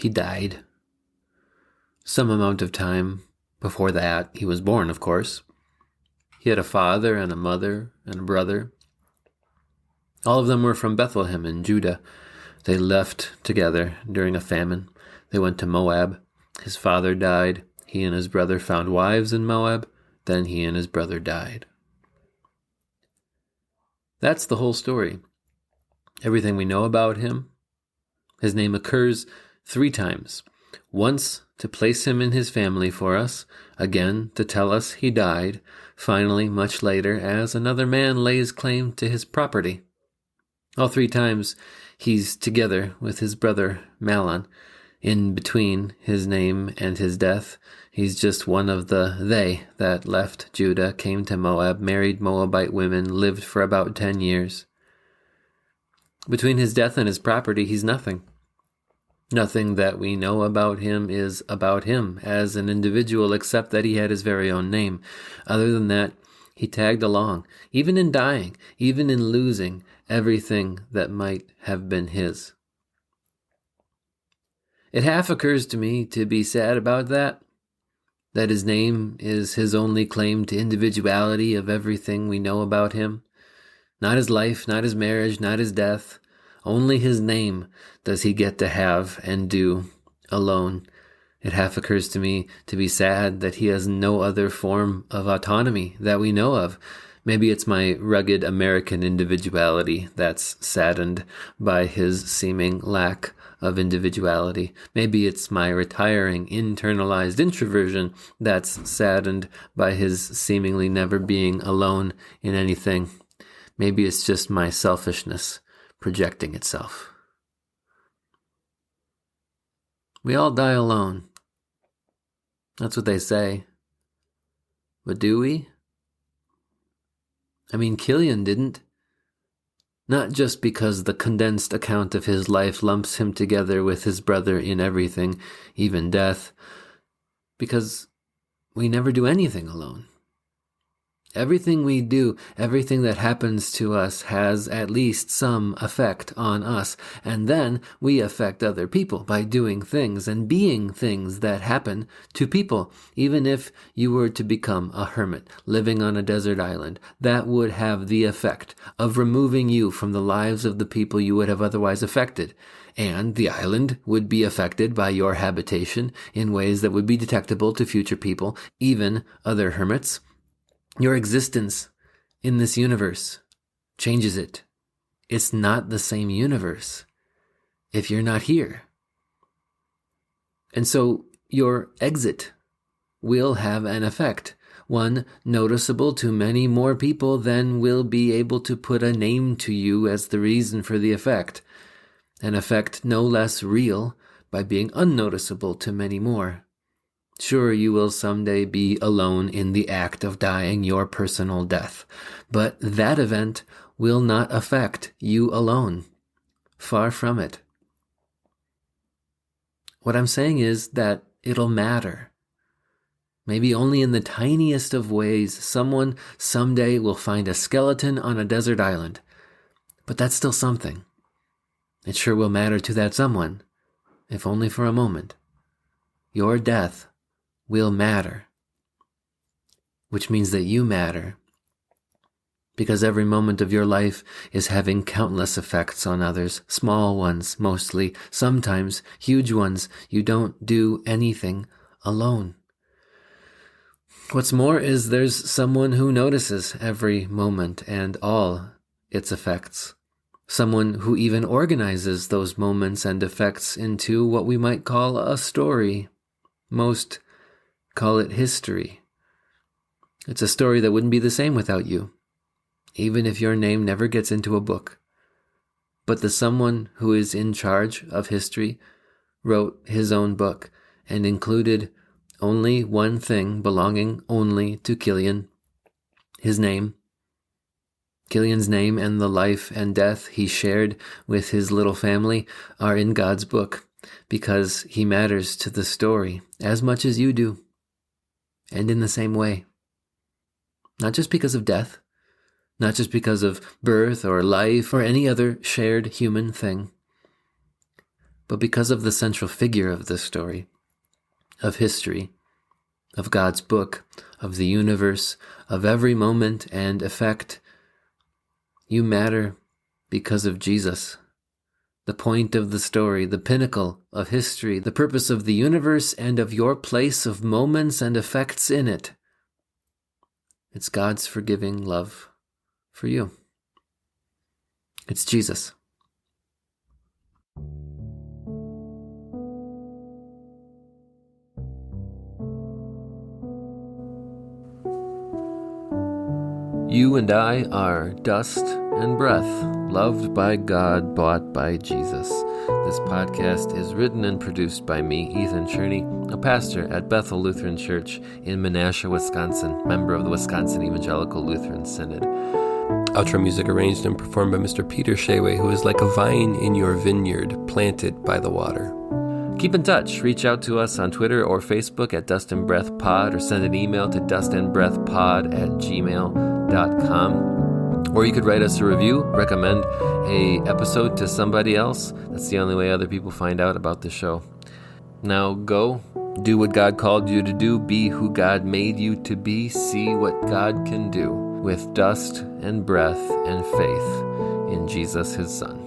he died. Some amount of time before that, he was born, of course. He had a father and a mother and a brother. All of them were from Bethlehem in Judah. They left together during a famine. They went to Moab. His father died. He and his brother found wives in Moab. Then he and his brother died. That's the whole story. Everything we know about him. His name occurs 3 times. Once to place him in his family for us, again to tell us he died, finally much later as another man lays claim to his property. All 3 times he's together with his brother Mahlon. In between his name and his death, he's just one of the they that left Judah, came to Moab, married Moabite women, lived for about 10 years. Between his death and his property, he's nothing. Nothing that we know about him is about him as an individual, except that he had his very own name. Other than that, he tagged along, even in dying, even in losing everything that might have been his. It half occurs to me to be sad about that his name is his only claim to individuality of everything we know about him. Not his life, not his marriage, not his death. Only his name does he get to have and do alone. It half occurs to me to be sad that he has no other form of autonomy that we know of. Maybe it's my rugged American individuality that's saddened by his seeming lack of individuality. Maybe it's my retiring, internalized introversion that's saddened by his seemingly never being alone in anything. Maybe it's just my selfishness projecting itself. We all die alone. That's what they say. But do we? I mean, Kilion didn't. Not just because the condensed account of his life lumps him together with his brother in everything, even death, because we never do anything alone. Everything we do, everything that happens to us has at least some effect on us, and then we affect other people by doing things and being things that happen to people. Even if you were to become a hermit living on a desert island, that would have the effect of removing you from the lives of the people you would have otherwise affected. And the island would be affected by your habitation in ways that would be detectable to future people, even other hermits. Your existence in this universe changes it. It's not the same universe if you're not here. And so your exit will have an effect, one noticeable to many more people than will be able to put a name to you as the reason for the effect. An effect no less real by being unnoticeable to many more. Sure, you will someday be alone in the act of dying your personal death, but that event will not affect you alone. Far from it. What I'm saying is that it'll matter. Maybe only in the tiniest of ways someone someday will find a skeleton on a desert island, but that's still something. It sure will matter to that someone, if only for a moment. Your death will matter, which means that you matter, because every moment of your life is having countless effects on others, small ones mostly, sometimes huge ones. You don't do anything alone. What's more is there's someone who notices every moment and all its effects. Someone who even organizes those moments and effects into what we might call a story. Most call it history. It's a story that wouldn't be the same without you, even if your name never gets into a book. But the someone who is in charge of history wrote his own book and included only one thing belonging only to Kilion, his name. Kilion's name and the life and death he shared with his little family are in God's book because he matters to the story as much as you do. And in the same way. Not just because of death, not just because of birth or life or any other shared human thing, but because of the central figure of this story, of history, of God's book, of the universe, of every moment and effect. You matter because of Jesus. The point of the story, the pinnacle of history, the purpose of the universe and of your place of moments and effects in it. It's God's forgiving love for you. It's Jesus. You and I are dust and breath, loved by God, bought by Jesus. This podcast is written and produced by me, Ethan Cherney, a pastor at Bethel Lutheran Church in Menasha, Wisconsin, member of the Wisconsin Evangelical Lutheran Synod. Outro music arranged and performed by Mr. Peter Shaway, who is like a vine in your vineyard, planted by the water. Keep in touch. Reach out to us on Twitter or Facebook at Dust and Breath Pod, or send an email to dustandbreathpod@gmail.com. Or you could write us a review, recommend a episode to somebody else. That's the only way other people find out about the show. Now go, do what God called you to do, be who God made you to be, see what God can do with dust and breath and faith in Jesus, his Son.